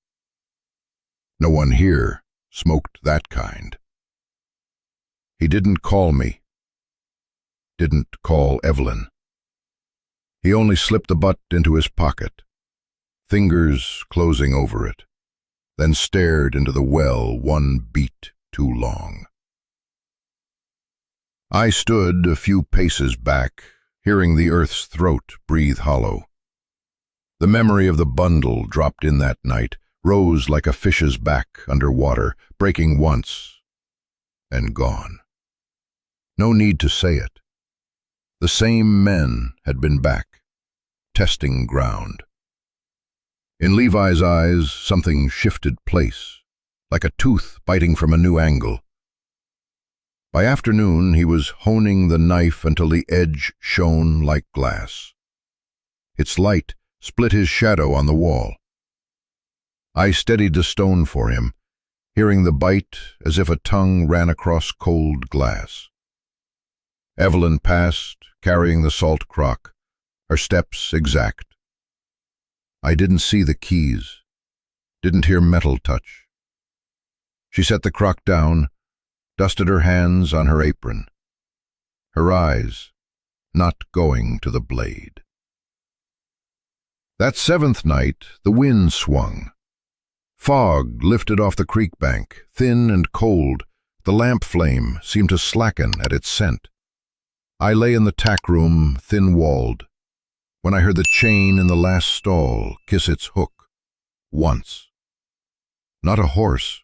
No one here smoked that kind. He didn't call me. Didn't call Evelyn. He only slipped the butt into his pocket, fingers closing over it, then stared into the well 1 beat too long. I stood a few paces back, hearing the earth's throat breathe hollow. The memory of the bundle dropped in that night rose like a fish's back under water, breaking once and gone. No need to say it. The same men had been back, testing ground. In Levi's eyes, something shifted place, like a tooth biting from a new angle. By afternoon, he was honing the knife until the edge shone like glass. Its light split his shadow on the wall. I steadied the stone for him, hearing the bite as if a tongue ran across cold glass. Evelyn passed, carrying the salt crock, her steps exact. I didn't see the keys, didn't hear metal touch. She set the crock down, dusted her hands on her apron, her eyes not going to the blade. That 7th night, the wind swung. Fog lifted off the creek bank, thin and cold. The lamp flame seemed to slacken at its scent. I lay in the tack room, thin-walled, when I heard the chain in the last stall kiss its hook, once. Not a horse.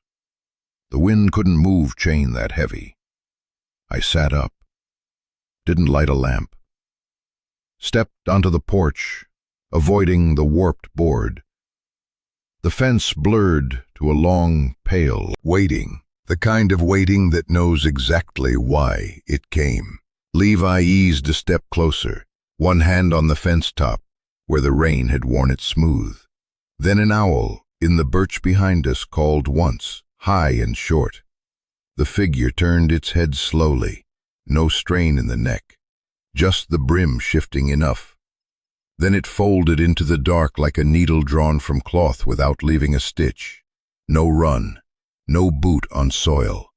The wind couldn't move chain that heavy. I sat up, didn't light a lamp, stepped onto the porch, avoiding the warped board. The fence blurred to a long pale, waiting, the kind of waiting that knows exactly why it came. Levi eased a step closer, one hand on the fence top, where the rain had worn it smooth. Then an owl, in the birch behind us, called once, high and short. The figure turned its head slowly, no strain in the neck, just the brim shifting enough. Then it folded into the dark like a needle drawn from cloth without leaving a stitch. No run, no boot on soil.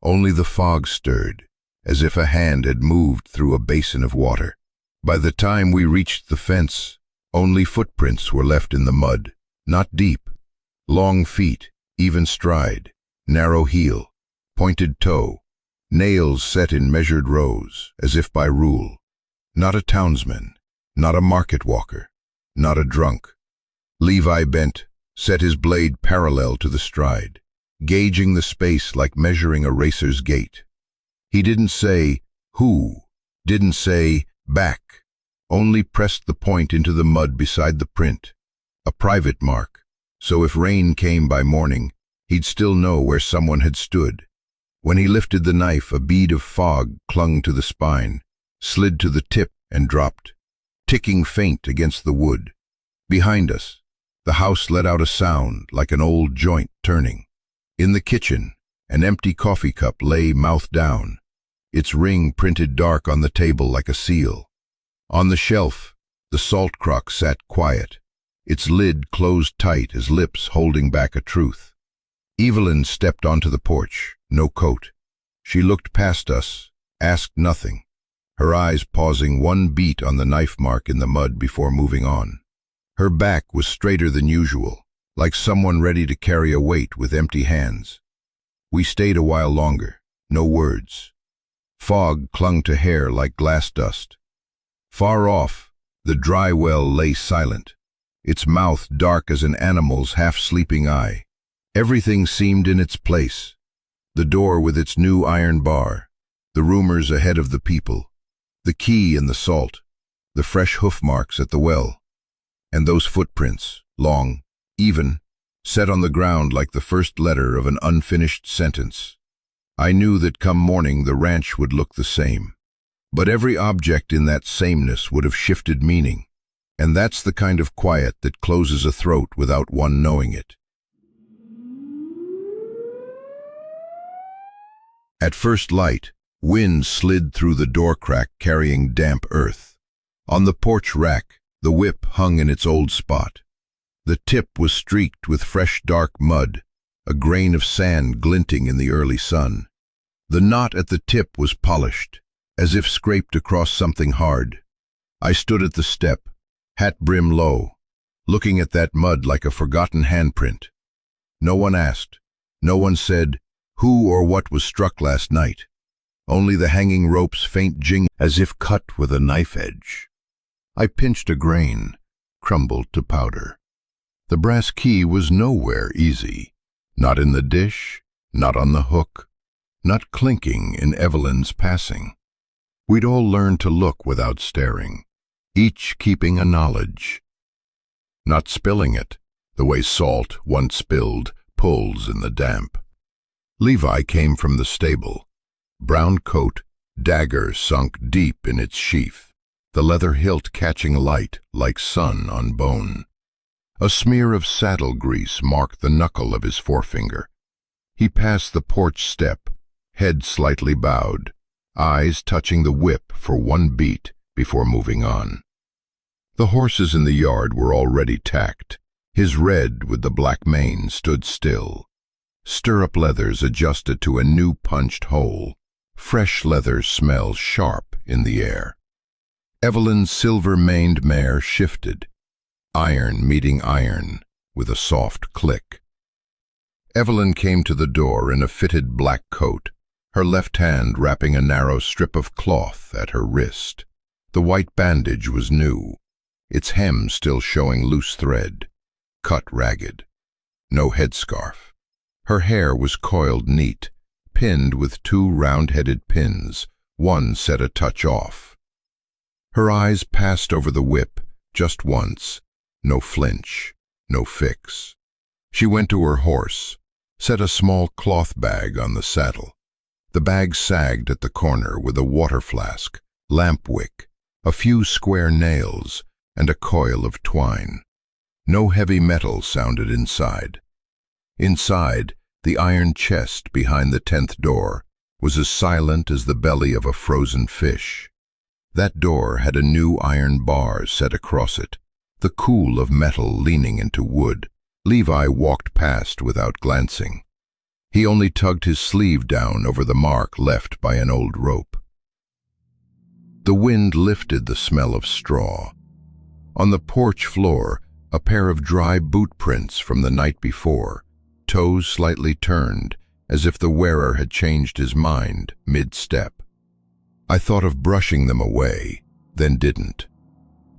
Only the fog stirred, as if a hand had moved through a basin of water. By the time we reached the fence, only footprints were left in the mud, not deep. Long feet, even stride, narrow heel, pointed toe, nails set in measured rows, as if by rule. Not a townsman, not a market walker, not a drunk. Levi bent, set his blade parallel to the stride, gauging the space like measuring a racer's gait. He didn't say, "Who?" Didn't say, "Back." Only pressed the point into the mud beside the print. A private mark, so if rain came by morning, he'd still know where someone had stood. When he lifted the knife, a bead of fog clung to the spine, slid to the tip and dropped, ticking faint against the wood. Behind us, the house let out a sound like an old joint turning. In the kitchen, an empty coffee cup lay mouth down, its ring printed dark on the table like a seal. On the shelf, the salt crock sat quiet, its lid closed tight as lips holding back a truth. Evelyn stepped onto the porch, no coat. She looked past us, asked nothing, her eyes pausing one beat on the knife mark in the mud before moving on. Her back was straighter than usual, like someone ready to carry a weight with empty hands. We stayed a while longer, no words. Fog clung to hair like glass dust. Far off, the dry well lay silent, its mouth dark as an animal's half-sleeping eye. Everything seemed in its place. The door with its new iron bar, the rumors ahead of the people, the key in the salt, the fresh hoof marks at the well, and those footprints, long, even, set on the ground like the first letter of an unfinished sentence. I knew that come morning the ranch would look the same, but every object in that sameness would have shifted meaning, and that's the kind of quiet that closes a throat without one knowing it. At first light, wind slid through the door crack carrying damp earth. On the porch rack, the whip hung in its old spot. The tip was streaked with fresh dark mud, a grain of sand glinting in the early sun. The knot at the tip was polished, as if scraped across something hard. I stood at the step, hat brim low, looking at that mud like a forgotten handprint. No one asked, no one said who or what was struck last night. Only the hanging rope's faint jing as if cut with a knife edge. I pinched a grain, crumbled to powder. The brass key was nowhere easy, not in the dish, not on the hook, not clinking in Evelyn's passing. We'd all learned to look without staring, each keeping a knowledge. Not spilling it, the way salt, once spilled, pulls in the damp. Levi came from the stable, brown coat, dagger sunk deep in its sheath, the leather hilt catching light like sun on bone. A smear of saddle grease marked the knuckle of his forefinger. He passed the porch step, head slightly bowed, eyes touching the whip for one beat before moving on. The horses in the yard were already tacked. His red with the black mane stood still. Stirrup leathers adjusted to a new punched hole. Fresh leather smells sharp in the air. Evelyn's silver-maned mare shifted, iron meeting iron with a soft click. Evelyn came to the door in a fitted black coat, her left hand wrapping a narrow strip of cloth at her wrist. The white bandage was new, its hem still showing loose thread, cut ragged. No headscarf. Her hair was coiled neat, pinned with two round-headed pins, one set a touch off. Her eyes passed over the whip just once, no flinch, no fix. She went to her horse, set a small cloth bag on the saddle. The bag sagged at the corner with a water flask, lamp wick, a few square nails, and a coil of twine. No heavy metal sounded inside. Inside, the iron chest behind the 10th door was as silent as the belly of a frozen fish. That door had a new iron bar set across it, the cool of metal leaning into wood. Levi walked past without glancing. He only tugged his sleeve down over the mark left by an old rope. The wind lifted the smell of straw. On the porch floor, a pair of dry boot prints from the night before, toes slightly turned, as if the wearer had changed his mind mid-step. I thought of brushing them away, then didn't.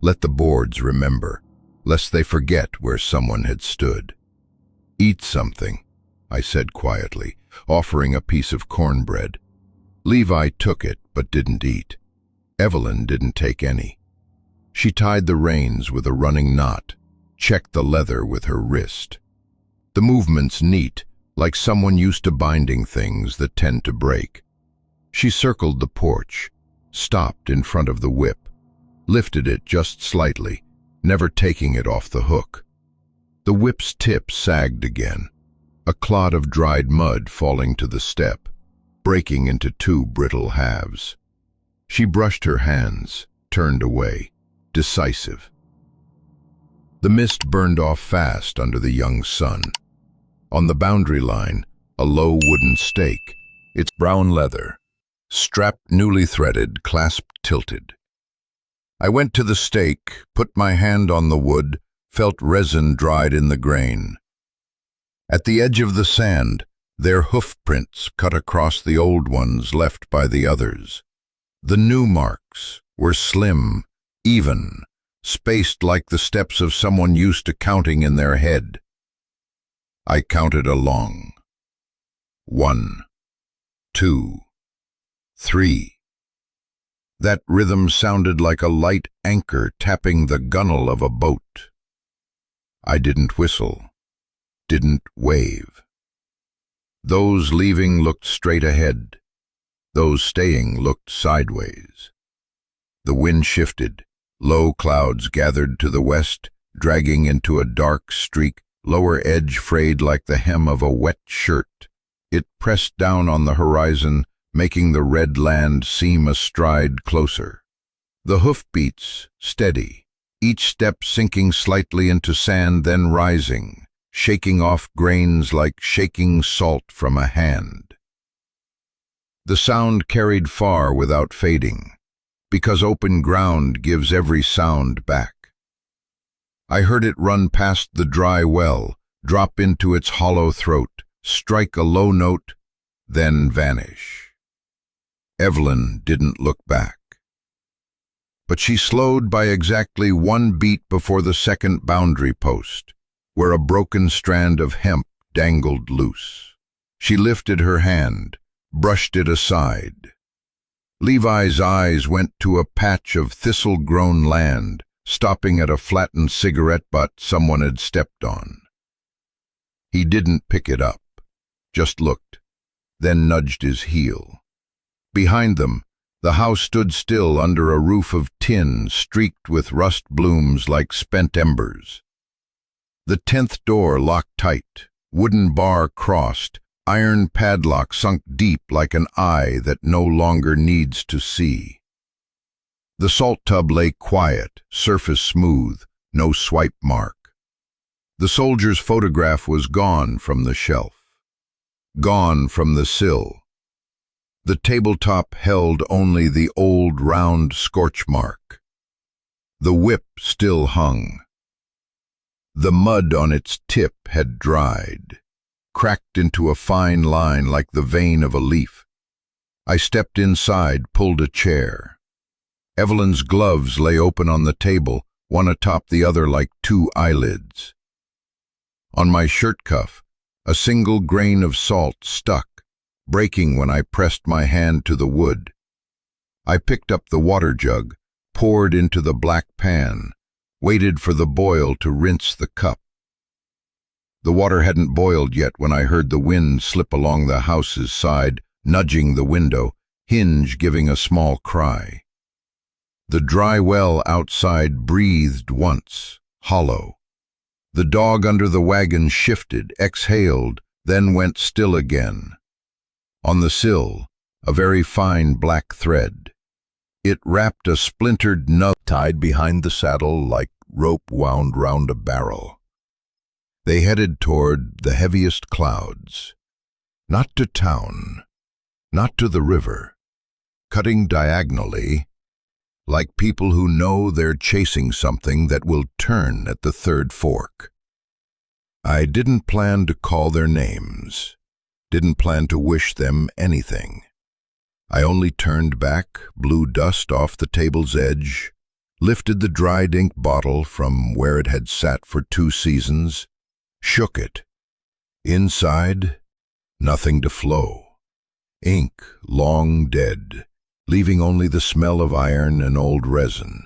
Let the boards remember, lest they forget where someone had stood. "Eat something," I said quietly, offering a piece of cornbread. Levi took it but didn't eat. Evelyn didn't take any. She tied the reins with a running knot, checked the leather with her wrist. The movement's neat, like someone used to binding things that tend to break. She circled the porch, stopped in front of the whip, lifted it just slightly, never taking it off the hook. The whip's tip sagged again, a clod of dried mud falling to the step, breaking into two brittle halves. She brushed her hands, turned away, decisive. The mist burned off fast under the young sun. On the boundary line, a low wooden stake, its brown leather, strap newly threaded, clasp tilted. I went to the stake, put my hand on the wood, felt resin dried in the grain. At the edge of the sand, their hoof prints cut across the old ones left by the others. The new marks were slim, even, spaced like the steps of someone used to counting in their head. I counted along. 1, 2, 3. That rhythm sounded like a light anchor tapping the gunwale of a boat. I didn't whistle, didn't wave. Those leaving looked straight ahead. Those staying looked sideways. The wind shifted. Low clouds gathered to the west, dragging into a dark streak, lower edge frayed like the hem of a wet shirt. It pressed down on the horizon, making the red land seem a stride closer. The hoofbeats steady, each step sinking slightly into sand, then rising, shaking off grains like shaking salt from a hand. The sound carried far without fading, because open ground gives every sound back. I heard it run past the dry well, drop into its hollow throat, strike a low note, then vanish. Evelyn didn't look back. But she slowed by exactly one beat before the second boundary post, where a broken strand of hemp dangled loose. She lifted her hand, brushed it aside. Levi's eyes went to a patch of thistle-grown land, stopping at a flattened cigarette butt someone had stepped on. He didn't pick it up, just looked, then nudged his heel. Behind them, the house stood still under a roof of tin streaked with rust blooms like spent embers. The 10th door locked tight, wooden bar crossed, iron padlock sunk deep like an eye that no longer needs to see. The salt tub lay quiet, surface smooth, no swipe mark. The soldier's photograph was gone from the shelf, gone from the sill. The tabletop held only the old round scorch mark. The whip still hung. The mud on its tip had dried, cracked into a fine line like the vein of a leaf. I stepped inside, pulled a chair. Evelyn's gloves lay open on the table, one atop the other like two eyelids. On my shirt cuff, a single grain of salt stuck, breaking when I pressed my hand to the wood. I picked up the water jug, poured into the black pan, waited for the boil to rinse the cup. The water hadn't boiled yet when I heard the wind slip along the house's side, nudging the window, hinge giving a small cry. The dry well outside breathed once, hollow. The dog under the wagon shifted, exhaled, then went still again. On the sill, a very fine black thread. It wrapped a splintered nub tied behind the saddle like rope wound round a barrel. They headed toward the heaviest clouds, not to town, not to the river, cutting diagonally, like people who know they're chasing something that will turn at the third fork. I didn't plan to call their names, didn't plan to wish them anything. I only turned back, blew dust off the table's edge, lifted the dried ink bottle from where it had sat for 2 seasons, shook it. Inside, nothing to flow. ink long dead, leaving only the smell of iron and old resin.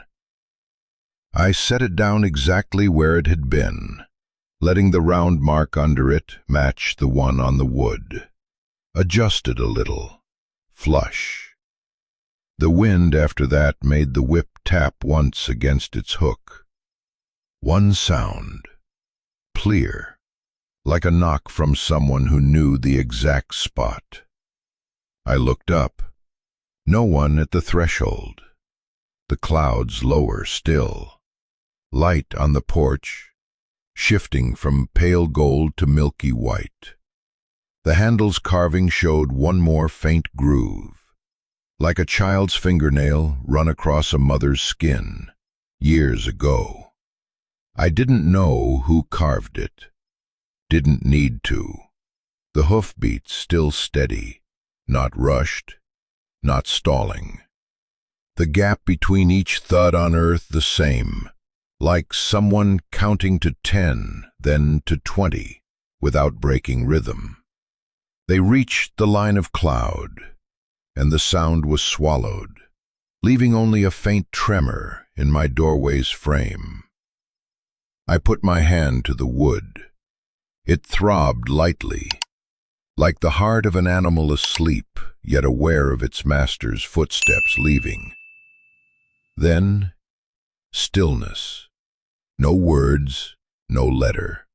I set it down exactly where it had been, letting the round mark under it match the one on the wood. Adjusted a little. Flush. The wind after that made the whip tap once against its hook. One sound. Clear. Like a knock from someone who knew the exact spot. I looked up. No one at the threshold. The clouds lower still. Light on the porch, shifting from pale gold to milky white. The handle's carving showed one more faint groove, like a child's fingernail run across a mother's skin, years ago. I didn't know who carved it. Didn't need to. The hoofbeats still steady, not rushed, not stalling. The gap between each thud on earth the same, like someone counting to 10, then to 20, without breaking rhythm. They reached the line of cloud, and the sound was swallowed, leaving only a faint tremor in my doorway's frame. I put my hand to the wood. It throbbed lightly, like the heart of an animal asleep, yet aware of its master's footsteps leaving. Then, stillness. No words, no letter.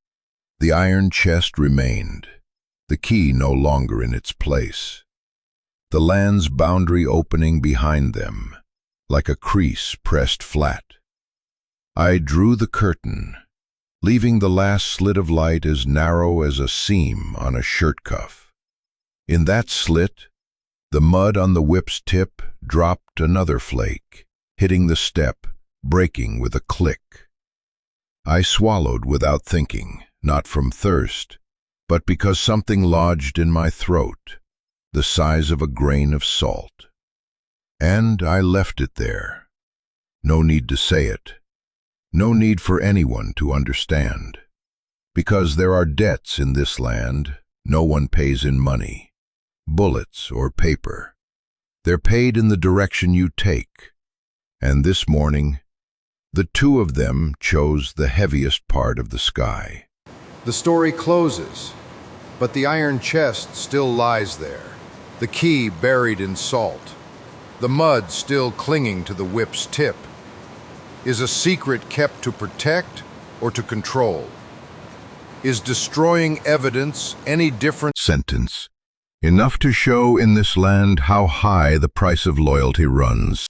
The iron chest remained, the key no longer in its place. The land's boundary opening behind them, like a crease pressed flat. I drew the curtain, leaving the last slit of light as narrow as a seam on a shirt cuff. In that slit, the mud on the whip's tip dropped another flake, hitting the step, breaking with a click. I swallowed without thinking, not from thirst, but because something lodged in my throat, the size of a grain of salt. And I left it there. No need to say it. No need for anyone to understand. Because there are debts in this land no one pays in money, bullets or paper. They're paid in the direction you take. And this morning, the two of them chose the heaviest part of the sky. The story closes, but the iron chest still lies there, the key buried in salt, the mud still clinging to the whip's tip. Is a secret kept to protect or to control? Is destroying evidence any different? Sentence. Enough to show in this land how high the price of loyalty runs.